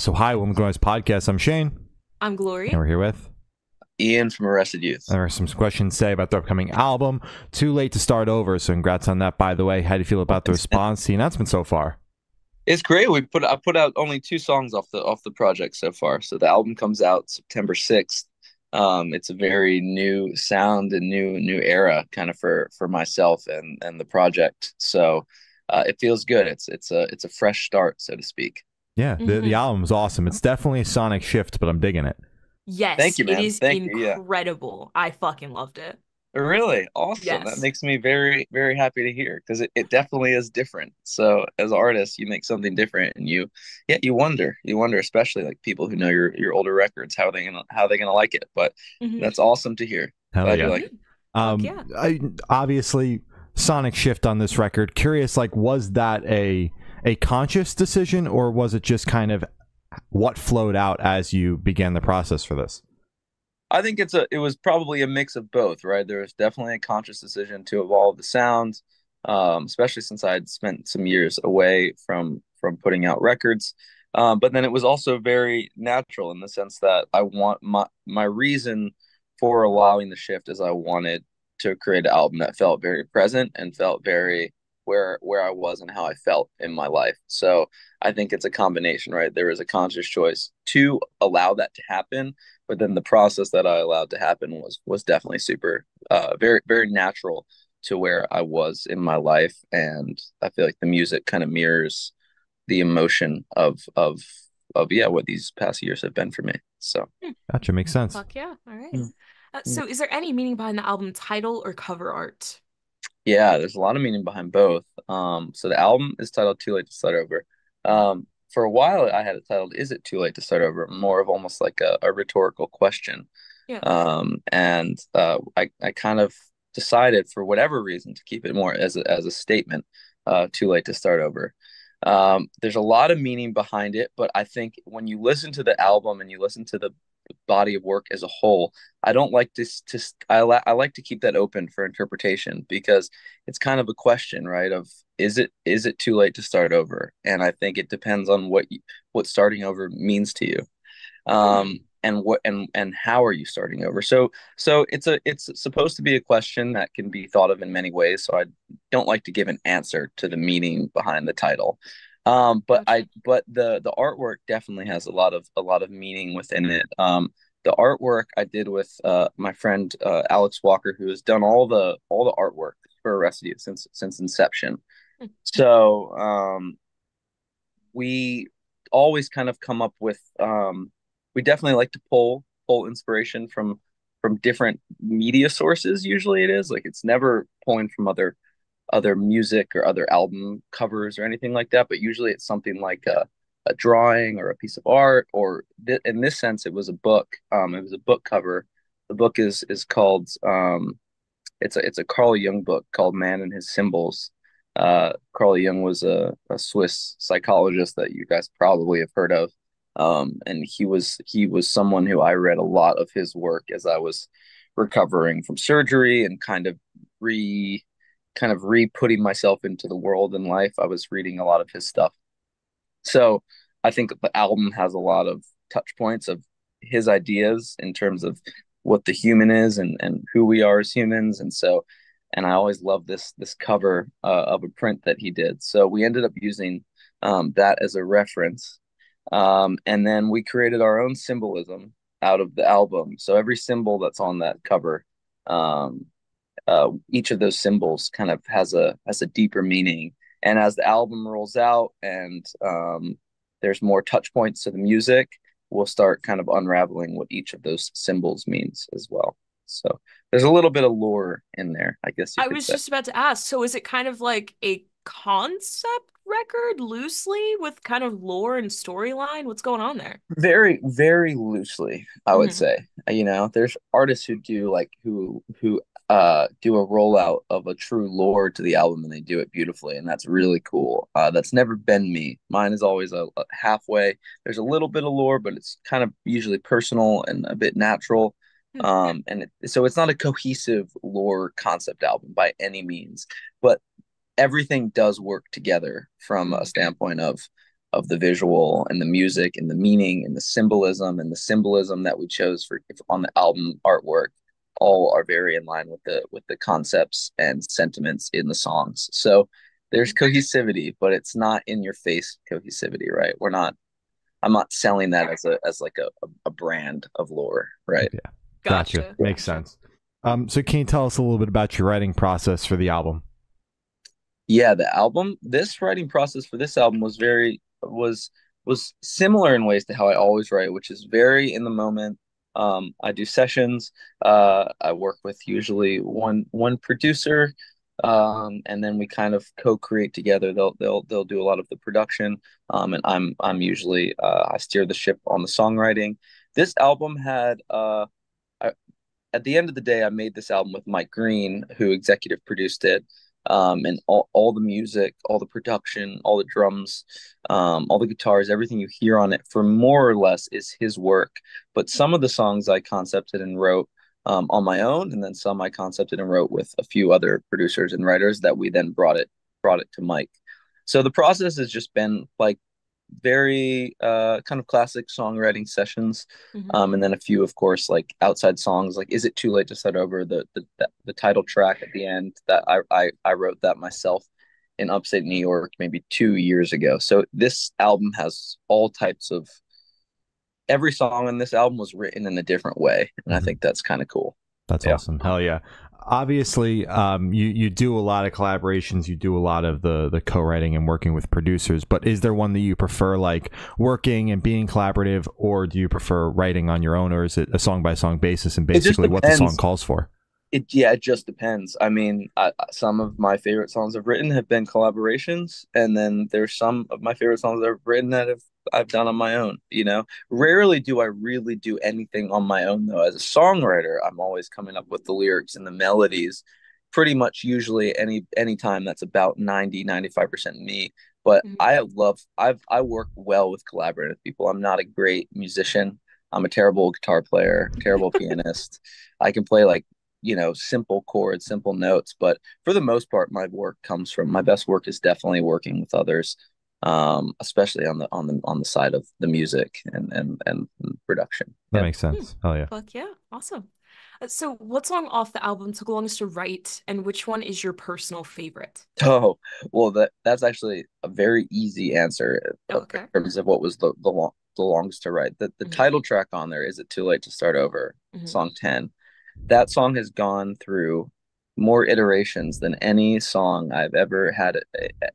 So hi, Women Growers Podcast. I'm Shane. I'm Glory. And we're here with Ian from Arrested Youth. There are some questions to say about the upcoming album, Too Late to Start Over. So congrats on that, by the way. How do you feel about the response to the announcement so far? It's great. I put out only 2 songs off the project so far. So the album comes out September 6th. It's a very new sound and new era kind of for myself and the project. So it feels good. It's a fresh start, so to speak. Yeah, the album is awesome. It's definitely a sonic shift, but I'm digging it. Yes, thank you, man. It is incredible. Yeah. I fucking loved it. Really? Awesome. Yes. That makes me very, very happy to hear, because it definitely is different. So as artists, you make something different and you wonder, especially like people who know your older records, how they gonna like it. But that's awesome to hear. Hell Glad yeah. you like it. Obviously, sonic shift on this record. Curious, like, was that a conscious decision, or was it just kind of what flowed out as you began the process for this? I think it was probably a mix of both, right? There was definitely a conscious decision to evolve the sounds, especially since I'd spent some years away from putting out records. But then it was also very natural in the sense that I want my reason for allowing the shift is I wanted to create an album that felt very present and felt very where I was and how I felt in my life. So I think it's a combination, right? There was a conscious choice to allow that to happen, but then the process that I allowed to happen was definitely super very, very natural to where I was in my life. And I feel like the music kind of mirrors the emotion of what these past years have been for me. So gotcha, makes sense. Fuck yeah. All right. So is there any meaning behind the album title or cover art? Yeah, there's a lot of meaning behind both. So the album is titled Too Late to Start Over. For a while I had it titled Is It Too Late to Start Over? More of almost like a rhetorical question. Yeah. I kind of decided for whatever reason to keep it more as a statement, Too Late to Start Over. There's a lot of meaning behind it, but I think when you listen to the album and you listen to the body of work as a whole, I don't like I like to keep that open for interpretation, because it's kind of a question, right? Of is it too late to start over? And I think it depends on what starting over means to you. And how are you starting over? So it's supposed to be a question that can be thought of in many ways. So I don't like to give an answer to the meaning behind the title. But the artwork definitely has a lot of meaning within it. The artwork I did with my friend Alex Walker, who has done all the artwork for Arrested Youth since inception. So we always kind of come up with we definitely like to pull inspiration from different media sources. Usually it is like, it's never pulling from other music or other album covers or anything like that, but usually it's something like a drawing or a piece of art, or in this sense it was a book. It was a book cover. The book is called it's a Carl Jung book called Man and His Symbols. Carl Jung was a Swiss psychologist that you guys probably have heard of. And he was someone who I read a lot of his work as I was recovering from surgery and kind of re-putting myself into the world and life. I was reading a lot of his stuff. So I think the album has a lot of touch points of his ideas in terms of what the human is and who we are as humans. And I always love this cover of a print that he did. So we ended up using that as a reference. And then we created our own symbolism out of the album. So every symbol that's on that cover, each of those symbols kind of has a deeper meaning. And as the album rolls out and there's more touch points to the music, we'll start kind of unraveling what each of those symbols means as well. So there's a little bit of lore in there, I guess you I could was say. just about to ask, so is it kind of like a concept record loosely with kind of lore and storyline? What's going on there? Very, very loosely, I would say. There's artists who do do a rollout of a true lore to the album, and they do it beautifully, and that's really cool. That's never been me. Mine is always a halfway. There's a little bit of lore, but it's kind of usually personal and a bit natural. So it's not a cohesive lore concept album by any means, but everything does work together from a standpoint of of the visual and the music and the meaning and the symbolism that we chose for on the album artwork all are very in line with the concepts and sentiments in the songs. So there's cohesivity, but it's not in your face cohesivity, right? I'm not selling that as like a brand of lore, right? Yeah. Gotcha. Makes sense. So can you tell us a little bit about your writing process for the album? Yeah, this writing process for this album was similar in ways to how I always write, which is very in the moment. I do sessions. I work with usually one producer, and then we kind of co-create together. They'll do a lot of the production, and I'm usually I steer the ship on the songwriting. This album had at the end of the day, I made this album with Mike Green, who executive produced it. And all the music, all the production, all the drums, all the guitars, everything you hear on it for more or less is his work. But some of the songs I concepted and wrote on my own, and then some I concepted and wrote with a few other producers and writers that we then brought it to Mike. So the process has just been like very kind of classic songwriting sessions, and then a few, of course, like outside songs, like "Is It Too Late to Start Over," the title track at the end that I wrote that myself in upstate New York maybe 2 years ago. So this album has all types of every song on this album was written in a different way, and I think that's kind of cool. That's awesome. Hell yeah. Obviously, you do a lot of collaborations, you do a lot of the co-writing and working with producers, but is there one that you prefer, like working and being collaborative, or do you prefer writing on your own, or is it a song by song basis and basically what the song calls for? It just depends. I mean, some of my favorite songs I've written have been collaborations, and then there's some of my favorite songs I've written that I've done on my own. Rarely do I really do anything on my own though. As a songwriter, I'm always coming up with the lyrics and the melodies. Pretty much usually any time that's about 95% me. But I work well with collaborative people. I'm not a great musician. I'm a terrible guitar player, terrible pianist. I can play like simple chords, simple notes, but for the most part, my best work is definitely working with others, especially on the side of the music and production. That makes sense. Oh yeah. Fuck yeah, awesome. So, what song off the album took longest to write, and which one is your personal favorite? Oh, well, that's actually a very easy answer in terms of what was the longest to write. The title track on there, "Is It Too Late to Start Over," song 10. That song has gone through more iterations than any song I've ever had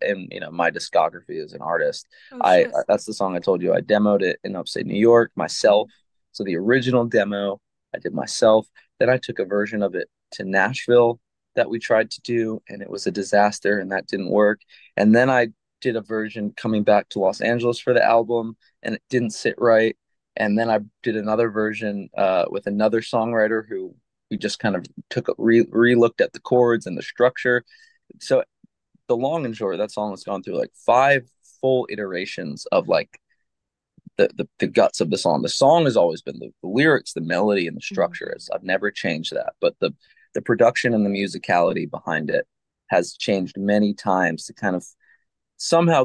in my discography as an artist. That's the song I told you I demoed it in upstate New York myself. So the original demo I did myself. Then I took a version of it to Nashville that we tried to do, and it was a disaster, and that didn't work. And then I did a version coming back to Los Angeles for the album, and it didn't sit right. And then I did another version with another songwriter who we just kind of re-looked at the chords and the structure. So the long and short, that song has gone through like 5 full iterations of like the guts of the song. The song has always been the lyrics, the melody, and the structure. I've never changed that, but the production and the musicality behind it has changed many times to kind of somehow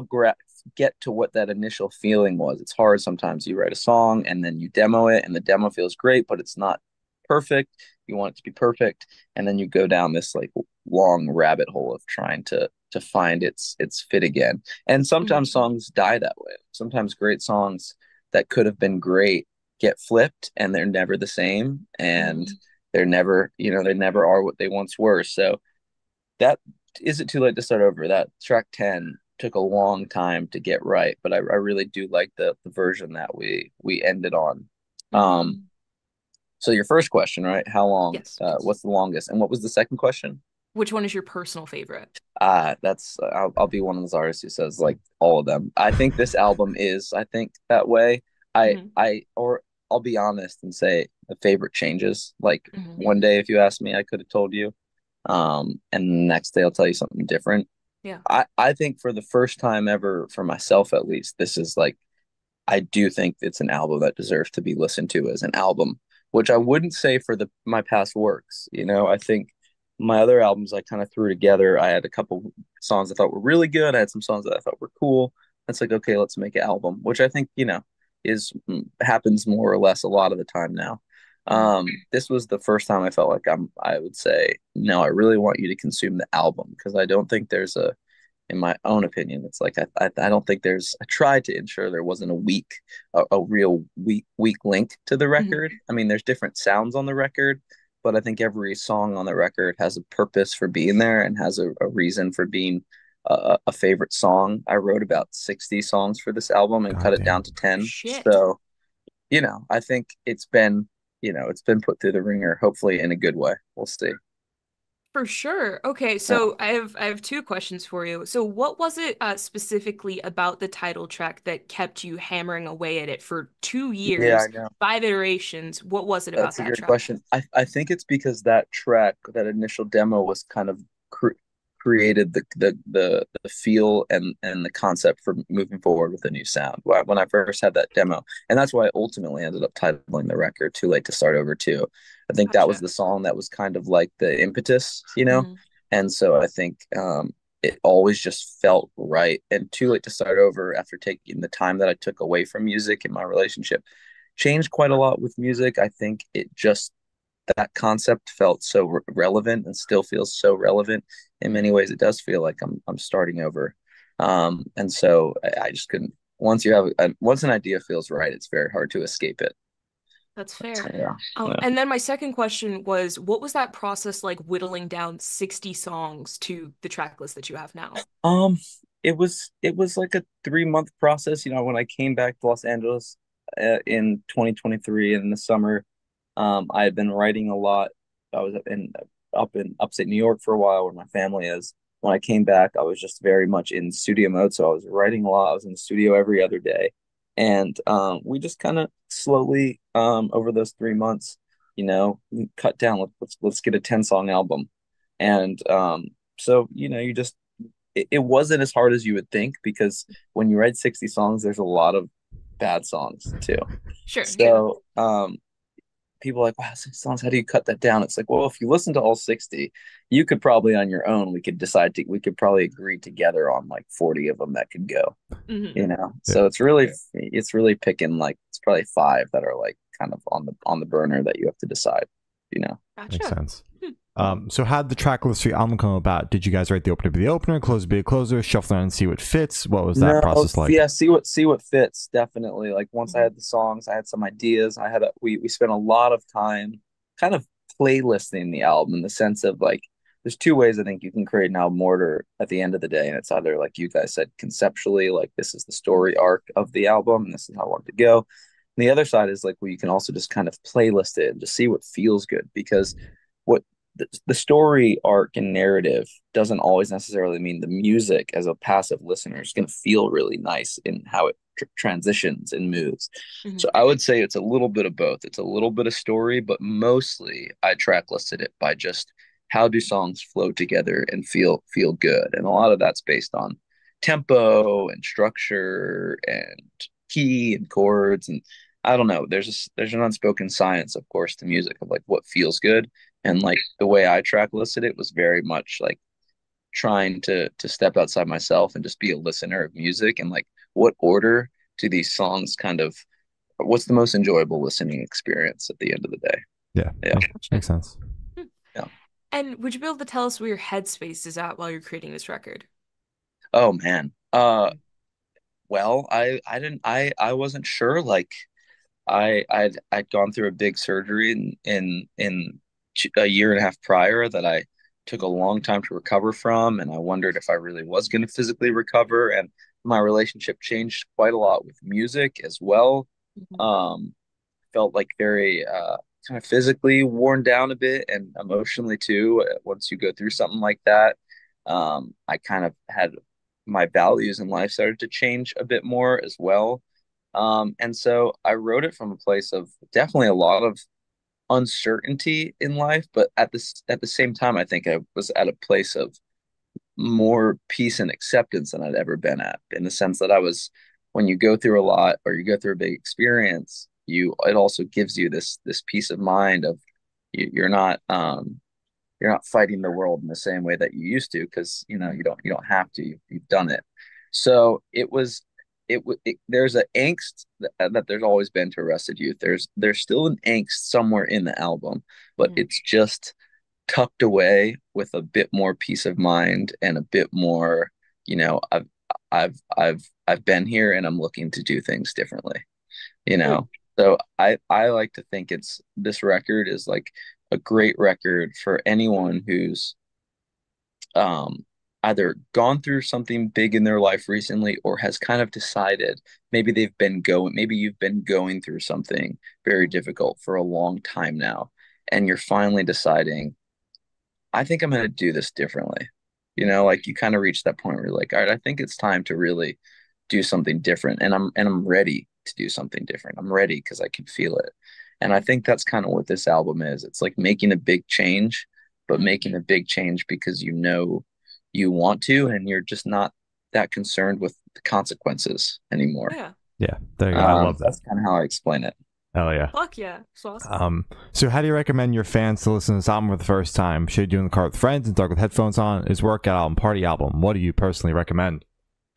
get to what that initial feeling was. It's hard sometimes. You write a song and then you demo it, and the demo feels great, but it's not perfect. You want it to be perfect, and then you go down this like long rabbit hole of trying to find its fit again. And sometimes songs die that way. Sometimes great songs that could have been great get flipped, and they're never the same, and they never are what they once were. So that "Is It Too Late to Start Over," that track 10 took a long time to get right, but I really do like the version that we ended on. So your first question, right? How long? Yes. What's the longest? And what was the second question? Which one is your personal favorite? That's I'll be one of those artists who says like all of them. I think this album is, I think, that way. Or I'll be honest and say the favorite changes. Like one day, if you asked me, I could have told you, and the next day I'll tell you something different. Yeah. I think for the first time ever, for myself at least, this is like, I do think it's an album that deserves to be listened to as an album, which I wouldn't say for my past works. I think my other albums I kind of threw together. I had a couple songs I thought were really good. I had some songs that I thought were cool. It's like, okay, let's make an album, which I think, is happens more or less a lot of the time now. Mhm. This was the first time I felt like I would say, no, I really want you to consume the album because I don't think there's in my own opinion, it's like I don't think I tried to ensure there wasn't a real weak link to the Mhm. record. I mean, there's different sounds on the record, but I think every song on the record has a purpose for being there and has a reason for being a favorite song. I wrote about 60 songs for this album and cut God it down damn. to 10. Shit. So, I think it's been put through the ringer, hopefully in a good way. We'll see. For sure. Okay, Yeah. so I have two questions for you. So what was it specifically about the title track that kept you hammering away at it for two Yeah, years, I know. five iterations? What was it about That's a that great track? question. I think it's because that track, that initial demo, was kind of created the feel and the concept for moving forward with a new sound. When I first had that demo, and that's why I ultimately ended up titling the record "Too Late to Start Over" too. I think that was Gotcha. the song that was kind of like the impetus. Mhm. And so I think it always just felt right. And "Too Late to Start Over," after taking the time that I took away from music in my relationship, changed quite a lot with music. I think it just that concept felt so relevant and still feels so relevant in many ways. It does feel like I'm starting over, and so I just couldn't. Once an idea feels right, it's very hard to escape it. That's fair. Yeah, yeah. And then my second question was, what was that process like whittling down 60 songs to the track list that you have now? Um, it was like a 3 month process. When I came back to Los Angeles in 2023 in the summer, I had been writing a lot. I was up in upstate New York for a while, where my family is. When I came back, I was just very much in studio mode, so I was writing a lot. I was in the studio every other day, and we just kind of slowly, over those 3 months, we cut down. Let's get a 10 song album, and so you just it wasn't as hard as you would think, because when you write 60 songs, there's a lot of bad songs too. Sure, yeah. So people are like, wow, 60 songs, how do you cut that down? It's like, well, if you listen to all 60, you could probably on your own, we could probably agree together on like 40 of them that could go, Hmm. so it's really picking, like, it's probably five that are like kind of on the burner that you have to decide, you know. Makes Gotcha. sense. Hmm. So how did the track list for your album come about? Did you guys write the opener be the opener, close be a closer, shuffle around and see what fits? What was that No, process like? yeah, see what fits, definitely. Like, once I Mhm. had the songs, I had some ideas. We spent a lot of time kind of playlisting the album, in the sense of, like, there's two ways I think you can create an album order at the end of the day, and it's either, like you guys said, conceptually, like, this is the story arc of the album, and this is how I want it to go. And the other side is, like, where you can also just kind of playlist it and just see what feels good, because what the story arc and narrative doesn't always necessarily mean the music as a passive listener is going to feel really nice in how it transitions and moves. Mhm. So I would say it's a little bit of both. It's a little bit of story, but mostly I track listed it by just how do songs flow together and feel good. And a lot of that's based on tempo and structure and key and chords, and I don't know. There's an unspoken science, of course, to music, of like what feels good. And like the way I track listed it was very much like trying to step outside myself and just be a listener of music, and like, what order do these songs kind of, what's the most enjoyable listening experience at the end of the day. Yeah, Yeah. Gotcha. makes sense. Hmm. Yeah. And would you be able to tell us where your headspace is at while you're creating this record? Oh man. Well, I wasn't sure. Like, I'd gone through a big surgery in a year and a half prior, that I took a long time to recover from, and I wondered if I really was going to physically recover. And my relationship changed quite a lot with music as well. Mhm. Um, Felt like very kind of physically worn down a bit, and emotionally too. Once you go through something like that, I kind of had my values in life started to change a bit more as well. And so I wrote it from a place of definitely a lot of uncertainty in life, but at the same time, I think I was at a place of more peace and acceptance than I'd ever been at, in the sense that when you go through a lot, or you go through a big experience, it also gives you this peace of mind of, you're not fighting the world in the same way that you used to, because you don't have to. You've done it. So it was there's an angst that there's always been to Arrested Youth. There's still an angst somewhere in the album, but Mhm. it's just tucked away with a bit more peace of mind and a bit more, you know, I've been here and I'm looking to do things differently, you Hmm. know. So I like to think it's this record is like a great record for anyone who's um, either gone through something big in their life recently or has kind of decided maybe you've been going through something very difficult for a long time now, and you're finally deciding, I think I'm going to do this differently. You know, like you kind of reach that point where you're like, all right, I think it's time to really do something different, and I'm ready to do something different. I'm ready because I can feel it. And I think that's kind of what this album is. It's like making a big change, but Mhm. making a big change because you know you want to, and you're just not that concerned with the consequences anymore. Yeah. Yeah, there you go. I love that. That's kind of how I explain it. Hell yeah. Fuck yeah. It's awesome. So how do you recommend your fans to listen to this album for the first time? Should you do it in the car with friends and talk with headphones on? Is workout album, party album? What do you personally recommend?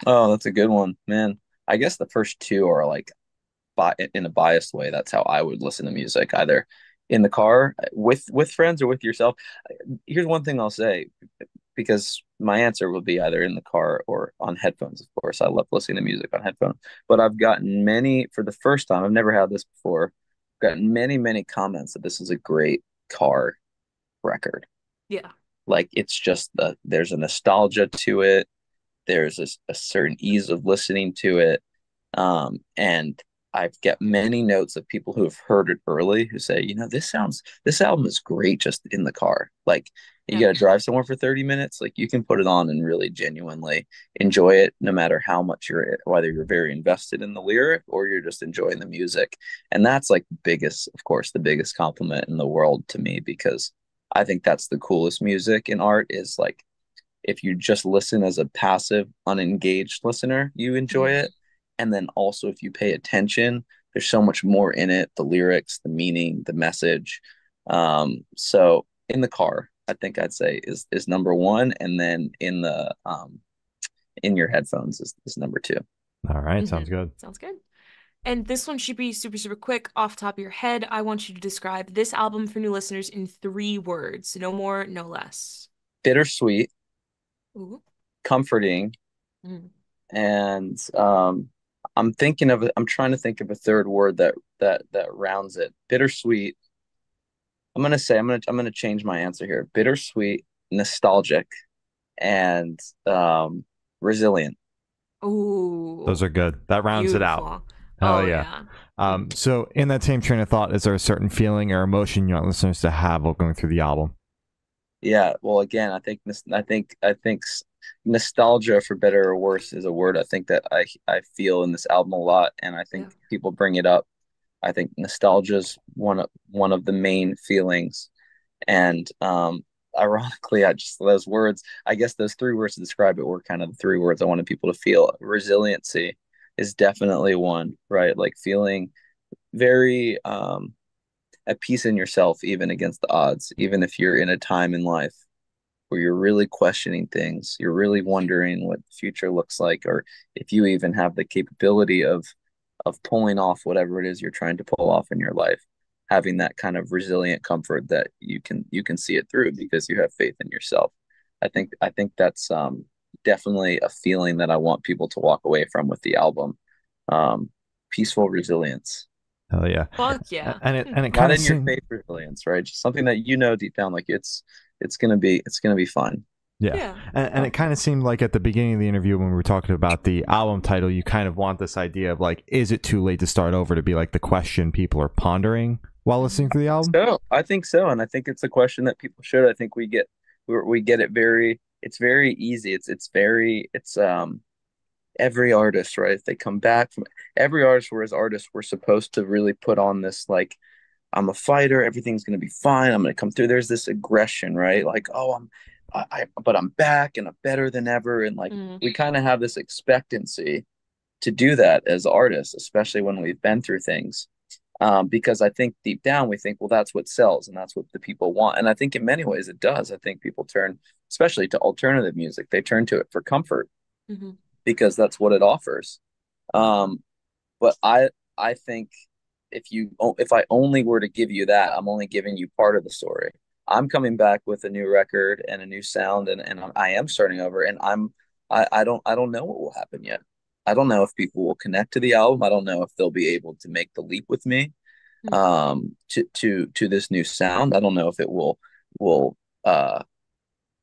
Oh, that's a good one, man. I guess the first two are like in a biased way. That's how I would listen to music, either in the car with friends or with yourself. Here's one thing I'll say, because my answer will be either in the car or on headphones. Of course, I love listening to music on headphones, but I've gotten many for the first time. I've never had this before. Gotten many comments that this is a great car record. Yeah. Like it's just there's a nostalgia to it. There's a certain ease of listening to it. And I've got many notes of people who have heard it early who say, this album is great just in the car. Like you Yeah. got to drive somewhere for 30 minutes. Like you can put it on and really genuinely enjoy it, no matter how much whether you're very invested in the lyric or you're just enjoying the music. And that's like of course, the biggest compliment in the world to me, because I think that's the coolest music in art is like, if you just listen as a passive, unengaged listener, you enjoy Mhm. it. And then also, if you pay attention, there's so much more in it, the lyrics, the meaning, the message. So in the car, I think I'd say is number one. And then in your headphones is number two. All right, Mhm. sounds good. Sounds good. And this one should be super, super quick off the top of your head. I want you to describe this album for new listeners in 3 words. No more, no less. Bittersweet, Ooh. comforting, Mm. and I'm trying to think of a third word that rounds it. Bittersweet. I'm gonna change my answer here. Bittersweet, nostalgic, and resilient. Those Ooh. are good. That rounds it out. Beautiful. Hell Oh, yeah. yeah. So in that same train of thought, is there a certain feeling or emotion you want listeners to have while going through the album? Yeah. Well, again, I think nostalgia, for better or worse, is a word I think that I feel in this album a lot, and I Yeah. think people bring it up. I think nostalgia is one of the main feelings, and ironically, I just those words, I guess those 3 words to describe it were kind of the 3 words I wanted people to feel. Resiliency is definitely one, right? Like feeling very at peace in yourself, even against the odds, even if you're in a time in life where you're really questioning things, you're really wondering what the future looks like, or if you even have the capability of pulling off whatever it is you're trying to pull off in your life, having that kind of resilient comfort that you can see it through because you have faith in yourself. I think that's definitely a feeling that I want people to walk away from with the album. Um, Peaceful resilience. Hell yeah. Fuck yeah. And it Not kind of in your seems. face resilience, right? Just something that you know deep down, like it's gonna be fun. Yeah. Yeah. And it kind of seemed like at the beginning of the interview when we were talking about the album title, you kind of want this idea of like, is it too late to start over, to be like the question people are pondering while listening to the album? So I think so, and I think it's a question that people should. I think we get it very. It's very easy. It's every artist, right? If they come back from every artist, whereas artists we're supposed to really put on this like, I'm a fighter, everything's gonna be fine, I'm gonna come through. There's this aggression, right? Like, oh, but I'm back and I'm better than ever, and like Mm. we kind of have this expectancy to do that as artists, especially when we've been through things. Because I think deep down we think, well, that's what sells and that's what the people want. And I think in many ways it does. I think people turn, especially to alternative music, they turn to it for comfort Mhm. because that's what it offers. Um, but I think if I only were to give you that, I'm only giving you part of the story. I'm coming back with a new record and a new sound, and I am starting over, and I don't know what will happen yet. I don't know if people will connect to the album. I don't know if they'll be able to make the leap with me to this new sound. I don't know if it will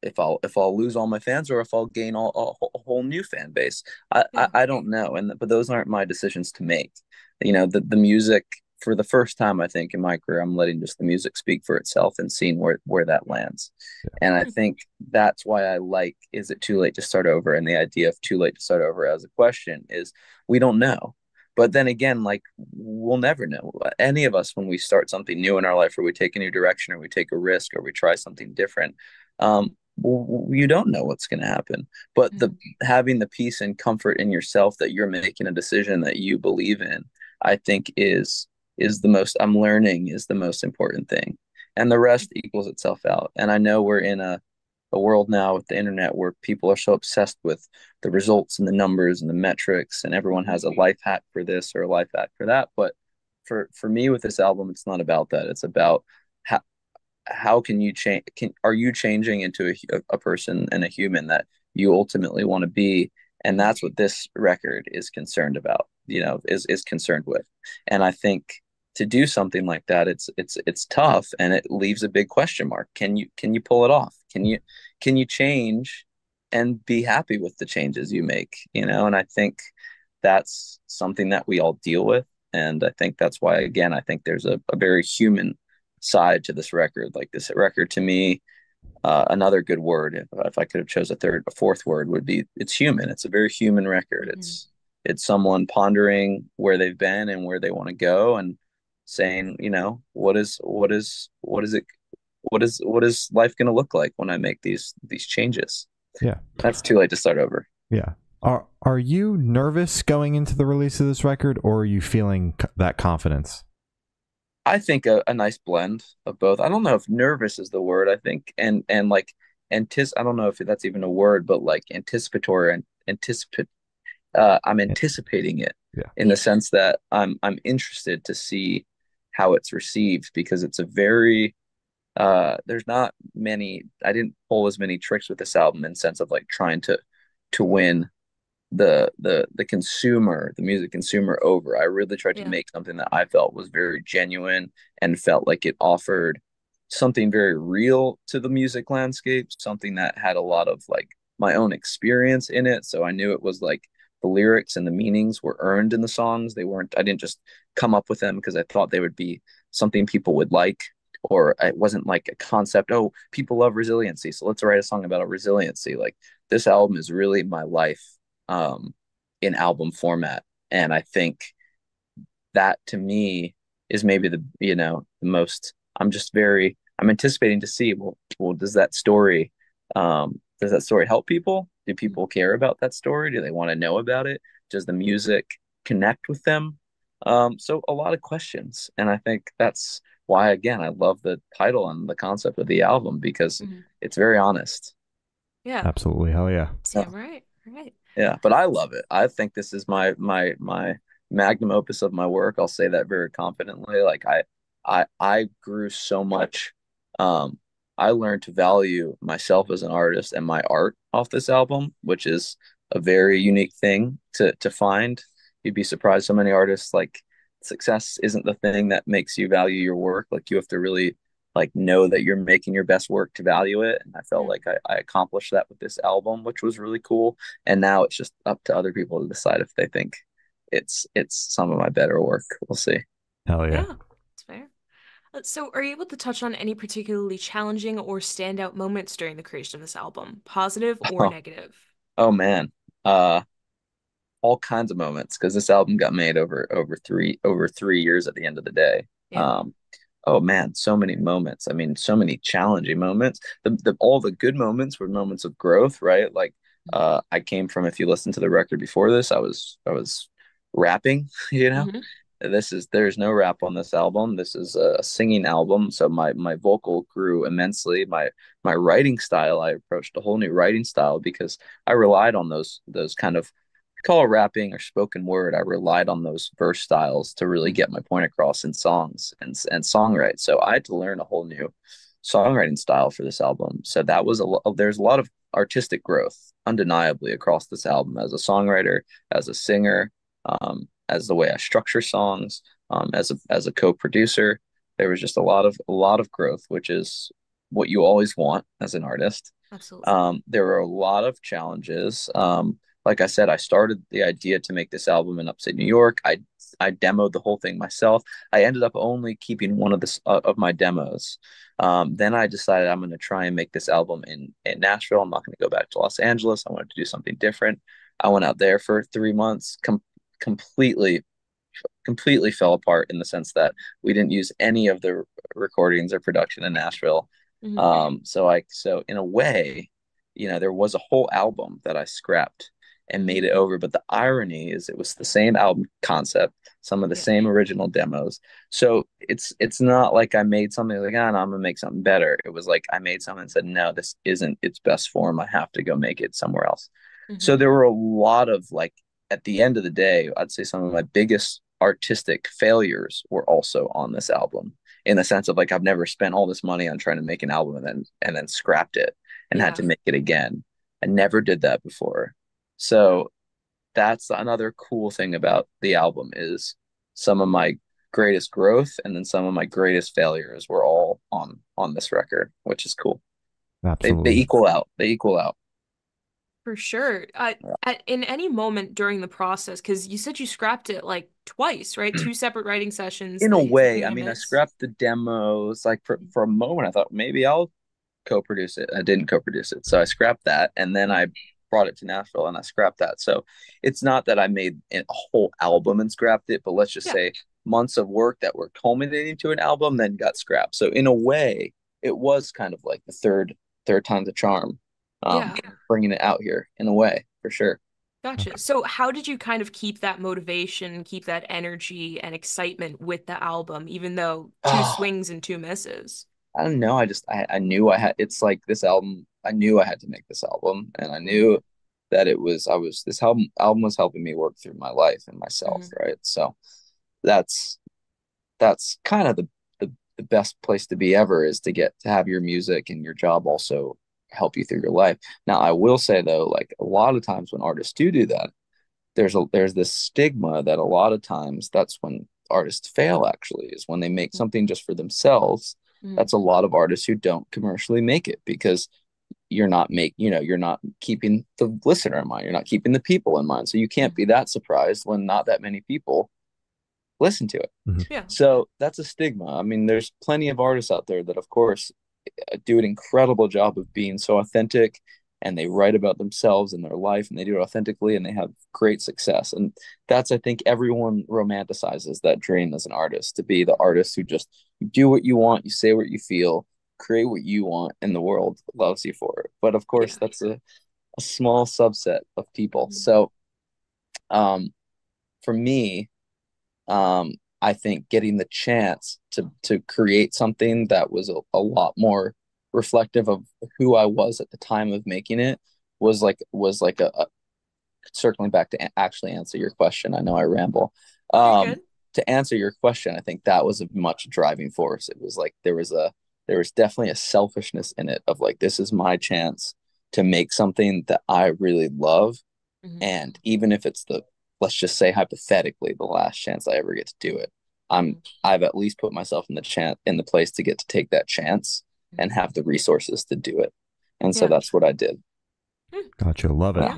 if I'll lose all my fans or if I'll gain a whole new fan base. Yeah. I don't know, and but those aren't my decisions to make. You know, the music for the first time I think in my career, I'm letting just the music speak for itself and seeing where that lands. And I think that's why I like "Is It Too Late to Start Over?" and the idea of "too late to start over" as a question is we don't know. But then again, like we'll never know. Any of us when we start something new in our life, or we take a new direction, or we take a risk, or we try something different, you don't know what's going to happen. But the having the peace and comfort in yourself that you're making a decision that you believe in, I think is the most I'm learning is the most important thing. And the rest equals itself out. And I know we're in a world now with the internet where people are so obsessed with the results and the numbers and the metrics, and everyone has a life hack for this or a life hack for that. But for me with this album, it's not about that. It's about how can you change, are you changing into a person and a human that you ultimately want to be. And that's what this record is concerned about, you know, is concerned with. And I think to do something like that, it's tough, and it leaves a big question mark. Can you pull it off? Can you change and be happy with the changes you make, you know? And I think that's something that we all deal with. And I think that's why, again, I think there's a very human side to this record. Like this record to me, another good word, if I could have chose a fourth word, would be it's human. It's a very human record. It's someone pondering where they've been and where they want to go, and saying, you know, what is life going to look like when I make these changes? Yeah, that's too late to start over. Yeah. Are you nervous going into the release of this record, or are you feeling that confidence? I think a nice blend of both. I don't know if nervous is the word. I think and like I don't know if that's even a word, but like anticipatory and anticipate. I'm anticipating it in the sense that I'm interested to see how it's received, because it's a very there's not many. I didn't pull as many tricks with this album in the sense of like trying to win the consumer, the music consumer over. I really tried to make something that I felt was very genuine and felt like it offered something very real to the music landscape, something that had a lot of like my own experience in it. So I knew it was like the lyrics and the meanings were earned in the songs. I didn't just come up with them because I thought they would be something people would like, or it wasn't like a concept, oh, people love resiliency, so let's write a song about a resiliency. Like this album is really my life in album format. And I think that to me is maybe the most, I'm anticipating to see, well, does that story help people? Do people care about that story? Do they want to know about it? Does the music connect with them? So a lot of questions. And I think that's why, again, I love the title and the concept of the album, because it's very honest. Yeah. Absolutely. Hell yeah. Right. Yeah, but I love it. I think this is my magnum opus of my work. I'll say that very confidently. Like I grew so much. I learned to value myself as an artist and my art off this album, which is a very unique thing to find. You'd be surprised so many artists, like, success isn't the thing that makes you value your work. Like you have to really like know that you're making your best work to value it. And I felt like I accomplished that with this album, which was really cool. And now it's just up to other people to decide if they think it's some of my better work. We'll see. Hell yeah. Yeah, it's fair. So are you able to touch on any particularly challenging or standout moments during the creation of this album, positive or negative? Oh man. All kinds of moments, because this album got made over 3 years at the end of the day. Oh man, so many moments. I mean, so many challenging moments. All the good moments were moments of growth, right? Like I came from, if you listen to the record before this, I was rapping, you know. There's no rap on this album. This is a singing album. So my vocal grew immensely. My writing style, I approached a whole new writing style because I relied on those kind of call it rapping or spoken word, I relied on those verse styles to really get my point across in songs and songwrite. So I had to learn a whole new songwriting style for this album. So that was there's a lot of artistic growth undeniably across this album as a songwriter, as a singer, as the way I structure songs, as a co-producer. There was just a lot of growth, which is what you always want as an artist. Absolutely. There were a lot of challenges. Like I said, I started the idea to make this album in upstate New York. I demoed the whole thing myself. I ended up only keeping one of my demos. Then I decided I'm going to try and make this album in Nashville. I'm not going to go back to Los Angeles. I wanted to do something different. I went out there for 3 months, completely completely fell apart in the sense that we didn't use any of the recordings or production in Nashville. So in a way, there was a whole album that I scrapped and made it over. But the irony is it was the same album concept, some of the same original demos. So it's not like I made something like, no, I'm gonna make something better. It was like I made something and said, no, this isn't its best form. I have to go make it somewhere else. So there were a lot of like, at the end of the day, I'd say some of my biggest artistic failures were also on this album, in the sense of like I've never spent all this money on trying to make an album and then scrapped it and had to make it again. I never did that before. So that's another cool thing about the album is some of my greatest growth and then some of my greatest failures were all on this record, which is cool. Absolutely. They equal out. They equal out. For sure. In any moment during the process, because you said you scrapped it like twice, right? Two separate writing sessions. In a way, I mean, I scrapped the demos. Like for a moment, I thought maybe I'll co-produce it. I didn't co-produce it, so I scrapped that, and then I brought it to Nashville and I scrapped that. So it's not that I made a whole album and scrapped it, but let's just say months of work that were culminating to an album then got scrapped. So in a way, it was kind of like the third time's a charm. Bringing it out here in a way, for sure. Gotcha. Okay. So how did you kind of keep that motivation, keep that energy and excitement with the album, even though two swings and two misses? I don't know. I knew I had, it's like this album, I knew I had to make this album, and I knew that this album was helping me work through my life and myself. Right. So that's kind of the best place to be ever, is to get to have your music and your job also help you through your life. Now, I will say though, like a lot of times when artists do that, there's this stigma that a lot of times that's when artists fail, actually, is when they make something just for themselves. That's a lot of artists who don't commercially make it because you're not keeping the listener in mind. You're not keeping the people in mind. So you can't be that surprised when not that many people listen to it. Yeah. So that's a stigma. I mean, there's plenty of artists out there that, of course, do an incredible job of being so authentic, and they write about themselves and their life, and they do it authentically, and they have great success. And that's, I think, everyone romanticizes that dream as an artist, to be the artist who just, you do what you want, you say what you feel, create what you want, and the world loves you for it. But of course, that's a small subset of people. So for me, I think getting the chance to create something that was a lot more reflective of who I was at the time of making it was like a circling back to actually answer your question. I know I ramble. To answer your question, I think that was a much driving force. It was like there was definitely a selfishness in it of like, this is my chance to make something that I really love. And even if it's let's just say hypothetically the last chance I ever get to do it, I've at least put myself in the place to get to take that chance and have the resources to do it. And so that's what I did. Gotcha. Love it.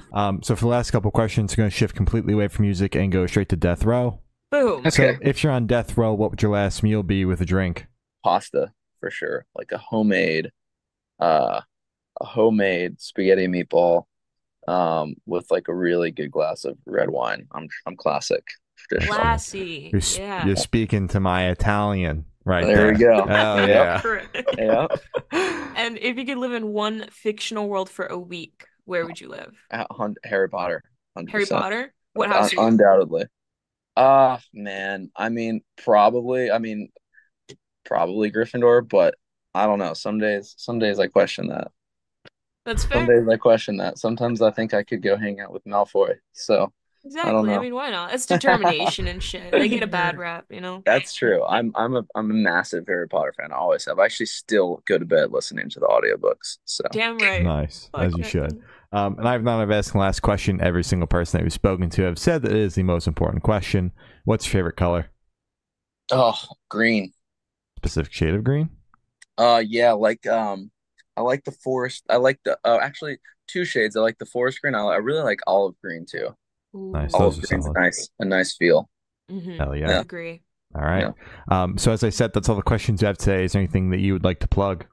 So for the last couple of questions, I'm going to shift completely away from music and go straight to death row. Boom. So if you're on death row, what would your last meal be with a drink? Pasta, for sure. Like a homemade spaghetti meatball with like a really good glass of red wine. I'm classic. Classy. You're speaking to my Italian right there. We go. Oh, yeah. Yeah. And if you could live in one fictional world for a week, where would you live? Harry Potter. 100%. Harry Potter? What house are you? Undoubtedly. Man. Probably Gryffindor, but I don't know. Some days I question that. That's fair. Some days I question that. Sometimes I think I could go hang out with Malfoy. So Exactly. I know. mean, why not? It's determination and shit. They get a bad rap, you know? That's true. I'm a massive Harry Potter fan. I always have. I actually still go to bed listening to the audiobooks. So Damn right. Nice, Fuck as you that. should. And I've not asked the last question. Every single person that we've spoken to have said that it is the most important question. What's your favorite color? oh, green. Specific shade of green? Yeah, I like the forest. I like the actually two shades. I like the forest green. I really like olive green too. Nice. Ooh. Those Olive are green's solid. a nice feel. Mm-hmm. Hell yeah. Yeah. Agree. All right. Yeah. So as I said, that's all the questions you have today. Is there anything that you would like to plug?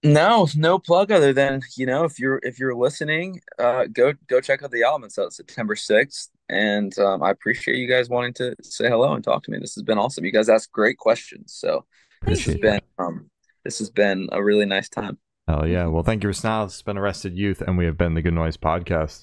No, no plug other than, if you're listening, go check out the album. It's out September 6th. And I appreciate you guys wanting to say hello and talk to me. This has been awesome. You guys asked great questions. So this Thank has Appreciate you. that. been this has been a really nice time. Hell yeah. Well, thank you, Rasnal. This has been Arrested Youth, and we have been the Good Noise Podcast.